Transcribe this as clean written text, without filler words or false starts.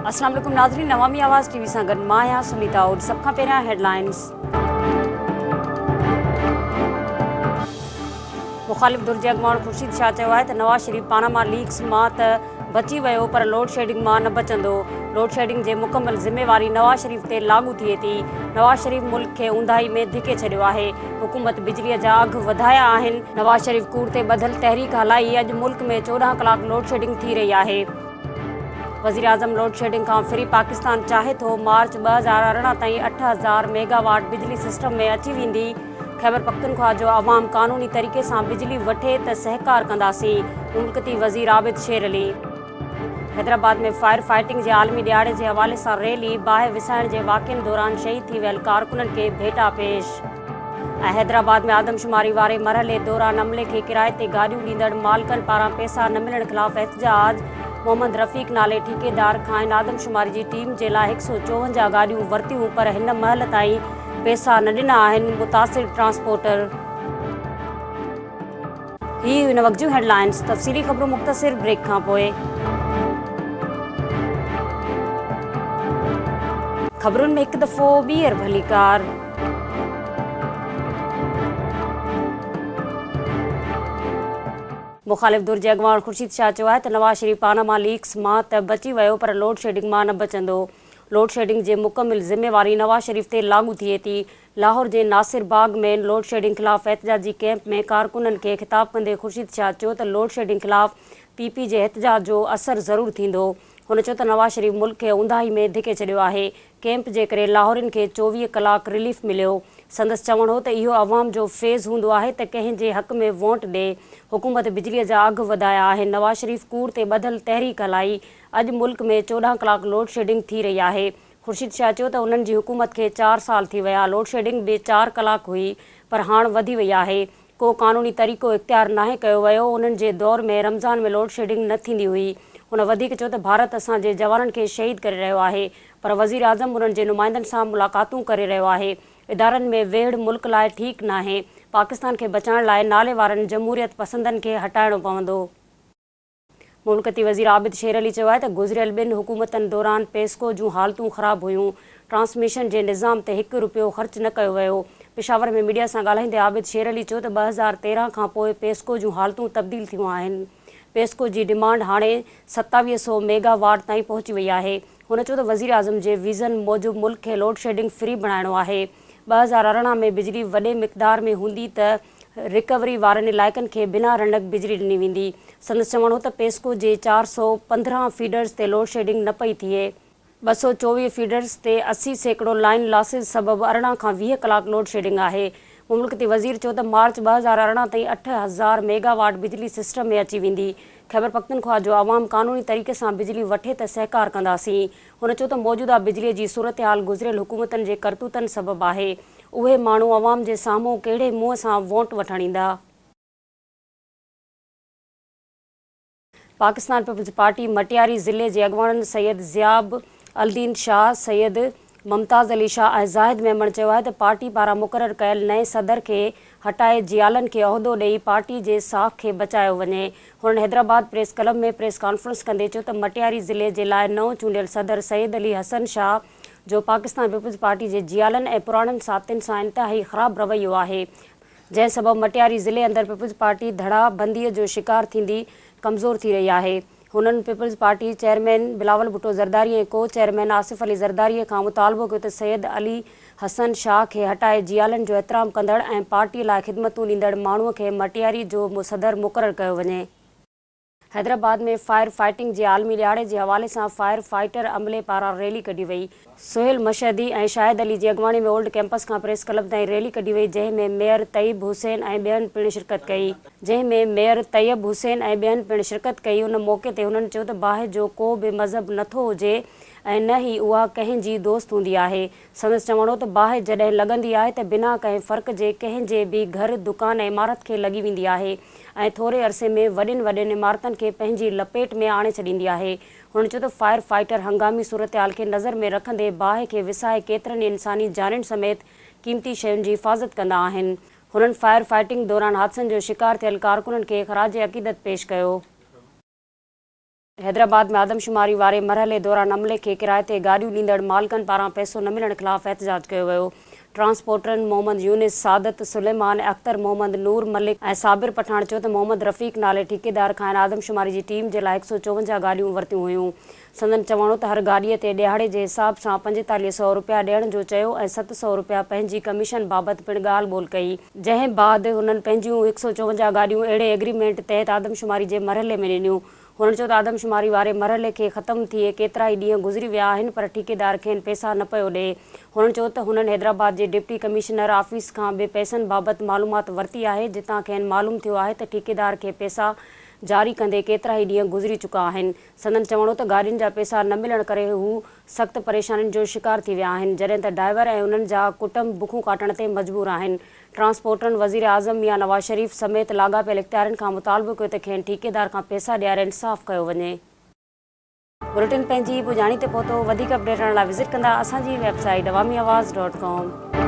अस्सलाम वालेकुम नाज़रीन, नवामी आवाज़ टीवी सां गॾु मां आहियां सुनीता और सभ खां पहिरियां हेडलाइंस। मुख़ालिफ़ धुर जे अॻुवाण ख़ुर्शीद शाह चयो आहे त नवाज़ शरीफ़ पानामा लीक्स मां त बची वियो पर लोड शेडिंग मां न बचंदो। लोड शेडिंग जे मुकमल ज़िम्मेवारी नवाज़ शरीफ़ ते लागू थिए थी। नवाज़ शरीफ़ मुल्क खे ऊंधाई में धिके छॾियो आहे। हुकूमत बिजलीअ जा अघ वधाया आहिनि। नवाज़ शरीफ़ कूड़ ते ॿधल तहरीक हलाई। अॼु मुल्क में 14 कलाक लोड शेडिंग थी रही आहे। वज़ीर आज़म लोड शेडिंग खां फ्री पाकिस्तान चाहे थो। मार्च 2018 ताईं 8000 मेगावाट बिजली सिस्टम में अची वेंदी। खैबर पख्तूनख्वा जो अवाम क़ानूनी तरीक़े सां बिजली वठे त सहकार कंदासीं। मुमलकती वज़ीर आबिद शेर अली। हैदराबाद में फायर फाइटिंग जे आलमी ॾियारे जे हवाले सां रैली। बाहि विसाइण जे वाक़िअनि दौरान शहीद थी वियल कारकुननि खे भेटा पेश। ऐं हैदराबाद में आदमशुमारी वारे मरहले दौरान अमले खे किराए ते गाॾियूं ॾींदड़ मालिकनि पारां पैसा न मिलण ख़िलाफ़ एहतजाज। मोहम्मद रफ़ीक नाले ठेकेदार खां आदमशुमारी जी टीम जे लाइ 154 गाॾियूं वरितियूं पर हिन महल ताईं पैसा न ॾिना आहिनि मुतासिर ट्रांसपोर्टर। ही हिन वक़्त जूं हेडलाइंस। तफ़सीली ख़बरूं मुख़्तसिर ब्रेक खां पोइ। ख़बरुनि में हिकु दफ़ो ॿीहर भली कार। मुख़ालिफ़ धुर जे अॻुवाण ख़ुर्शीद शाह चयो आहे त नवाज़ शरीफ़ पानामा लीक्स मां त बची वियो पर लोड शेडिंग मां न बचंदो। लोड शेडिंग जे मुकमिल ज़िम्मेवारी नवाज़ शरीफ़ ते लागू थिए थी। लाहौर जे नासिर बाग में लोड शेडिंग ख़िलाफ़ एहतजाजी कैंप में कारकुननि खे ख़िताब कंदे ख़ुर्शीद शाह चयो त लोड शेडिंग ख़िलाफ़ पीपी जे एहतजाज जो असरु ज़रूरु थींदो। हुन चयो त नवाज़ शरीफ़ मुल्क खे ऊंधाई में धिके छॾियो आहे। कैंप जे करे लाहौरियुनि खे 24 कलाक रिलीफ मिलियो। संदसि चवणु हो त इहो अवाम जो फेज़ हूंदो आहे त कंहिं जे हक़ में वोट ॾे। हुकूमत बिजलीअ जा अघ वधाया आहिनि। नवाज़ शरीफ़ कूड़ ते ॿधल तहरीक हलाई। अॼु मुल्क में 14 कलाक लोड शेडिंग थी रही आहे। ख़ुर्शीद शाह चयो त उन्हनि जी हुकूमत खे 4 साल थी विया। लोड शेडिंग बि 4 कलाक हुई पर हाणे वधी वई आहे। को क़ानूनी तरीक़ो इख़्तियार नाहे कयो वियो। उन्हनि जे दौर में रमज़ान में लोड शेडिंग न थींदी हुई। हुन वधीक चयो त भारत असांजे जवाननि खे शहीद करे रहियो आहे पर वज़ीर आज़म उन्हनि जे नुमाइंदनि सां मुलाक़ातूं करे रहियो आहे। इदारनि में वेड़ मुल्क लाइ ठीकु नाहे। पाकिस्तान खे बचाइण लाइ नाले वारनि जमहूरियत पसंदनि खे हटाइणो पवंदो। मुमलकती वज़ीर आबिद शेर अली चयो आहे त गुज़िरियल 2 हुकूमतनि दौरान पेस्को जूं हालतूं ख़राबु हुयूं। ट्रांसमिशन जे निज़ाम ते 1 रुपयो ख़र्च न कयो वियो। पेशावर में मीडिया सां ॻाल्हाईंदे आबिद शेर अली चयो त 2013 खां पोइ पेस्को जूं हालतूं तब्दील थियूं आहिनि। पेस्को जी डिमांड हाणे 2700 मेगावाट ताईं पहुची वई आहे। हुन चयो त वज़ीर आज़म जे विज़न मूजिबि मुल्क खे लोड शेडिंग फ्री बणाइणो आहे। 2018 में बिजली वॾे मिक़दार में हूंदी त रिकवरी वारनि इलाइक़नि खे बिना रंडक बिजली ॾिनी वेंदी। संदसि चवणु हो त पेस्को जे 415 फीडर्स ते लोड शेडिंग न पई थिए। 224 फीडर्स ते 80% लाइन लॉसिस सबबि 18 खां 20 कलाक लोड शेडिंग आहे। मुमलकती वज़ीर चयो त मार्च 2018 ताईं 8000 मेगावाट बिजली सिस्टम में अची वेंदी। खैबर पख्तूनख्वा जो अवाम क़ानूनी तरीक़े सां बिजली वठे त सहकार कंदासीं। हुन चयो त मौजूदा बिजलीअ जी सूरत हाल गुज़िरियल हुकूमतनि जे करतूतनि सबबु आहे। उहे माण्हू अवाम जे साम्हूं कहिड़े मुंहं सां वोट वठणु ईंदा। पाकिस्तान पीपल्स पार्टी मटियारी ज़िले जे अॻुवाणनि सैयद ज़ियाब अलदीन शाह, सैयद मुमताज़ अली शाह ऐं ज़ाहिद मेमण चयो आहे त पार्टी पारां मुक़ररु कयल नए सदर खे हटाए जियालनि खे उहिदो ॾेई पार्टी जे साख खे बचायो वञे। हुननि हैदराबाद प्रेस क्लब में प्रेस कॉन्फ्रेंस कंदे चयो त मटियारी ज़िले जे लाइ नओं चूंडियल सदर सैयद अली हसन शाह जो पाकिस्तान पीपल्स पार्टी जे जियालनि ऐं पुराणनि साथियुनि सां इंतिहाई ख़राबु रवैयो आहे, जंहिं सबबु मटियारी ज़िले अंदरि पीपल्स पार्टी धड़ा बंदीअ जो शिकार थींदी कमज़ोर थी रही आहे। हुननि पीपल्स पार्टी चेयरमैन बिलावल भुट्टो ज़रदारी ऐं को चेयरमैन आसिफ अली ज़रदारीअ खां मुतालबो कयो त सैयद अली हसन शाह खे हटाए जियालनि जो एतिराम कंदड़ ऐं पार्टीअ लाइ ख़िदमतूं ॾींदड़ माण्हूअ खे मटियारी जो सदर मुक़ररु कयो वञे। हैदराबाद में फायर फाइटिंग जे आलमी ॾियारे जे हवाले सां फायर फाइटर अमले पारां रैली कढी वई। सुहेल मशहदी ऐं शाहिद अली जी अॻुवाणी में ओल्ड कैंपस खां प्रेस क्लब ताईं रैली कढी वई, जंहिं में मेयर तइब हुसैन ऐं ॿियनि पिणु शिरकत कई। उन मौक़े ते हुननि चयो त बाहि जो को बि मज़हब नथो हुजे ऐं न ई उहा कंहिं जी दोस्त हूंदी आहे। संदसि चवणो त बाहि जॾहिं लॻंदी आहे त बिना कंहिं फ़र्क़ जे कंहिं जे बि घर दुकान ऐं इमारत खे लॻी वेंदी आहे ऐं थोरे अरसे में वॾियुनि इमारतनि खे पंहिंजी लपेट में आणे छॾींदी आहे। हुननि चयो त फायर फाइटर हंगामी सूरत हाल खे नज़र में रखंदे बाहि खे विसाए केतिरनि इंसानी जानुनि समेत क़ीमती शयुनि जी हिफ़ाज़त कंदा आहिनि। हुननि फायर फाइटिंग दौरान हादसनि जो शिकार थियल कारकुननि खे ख़राज अक़ीदत पेश कयो। हैदराबाद में आदमशुमारी वारे मरहले दौरान अमले खे किराए ते गाॾियूं ॾींदड़ मालिकनि पारां पैसो न मिलण ख़िलाफ़ एहतजाज कयो वियो। ट्रांसपोर्टरनि मोहम्मद यूनिस, सादत सुलेमान, अख्तर मोहम्मद, नूर मलिक ऐं साबिर पठाण चयो त मोहम्मद रफ़ीक नाले ठेकेदार खां आदमशुमारी जी टीम जे लाइ 154 गाॾियूं वरितियूं हुयूं। संदन चवणो त हर गाॾीअ ते ॾिहाड़े जे हिसाब सां 4500 रुपया ॾियण जो चयो ऐं 700 रुपया पंहिंजी कमीशन बाबति पिणु ॻाल्हि ॿोल कई। जंहिं बाद हुननि पंहिंजियूं 154 गाॾियूं अहिड़े एग्रीमेंट तहत आदमशुमारी जे मरहले में ॾिनियूं। हुननि चयो त आदमशुमारी वारे मरहले खे ख़तमु थिए केतिरा ई ॾींहं गुज़री विया आहिनि पर ठेकेदार खेनि पैसा न पियो ॾिए। हुननि चयो त हुननि हैदराबाद जे डिप्टी कमिश्नर ऑफिस खां ॿिए पैसनि बाबति मालूमात वरिती आहे, जितां खेनि मालूम थियो आहे त ठेकेदार खे पैसा जारी कंदे केतिरा ई ॾींहं गुज़री चुका आहिनि। संदन चवणो त गाॾियुनि जा पैसा न मिलण करे हू सख़्तु परेशानियुनि जो शिकार थी विया आहिनि, जॾहिं त ड्राइवर ऐं उन्हनि जा कुटुंब बुखूं काटण ते मजबूर आहिनि। ट्रांसपोर्टरनि वज़ीर आज़म मियां नवाज़ शरीफ़ समेत लाॻापियल इख़्तियारनि खां मुतालबो कयो त खेनि ठेकेदार खां पैसा ॾियारे इंसाफ़ कयो वञे। बुलेटिन पंहिंजी पुॼाणी ते पहुतो। वधीक अपडेट लाइ विज़िट कंदा असांजी वेबसाइट awamiawaaz.com।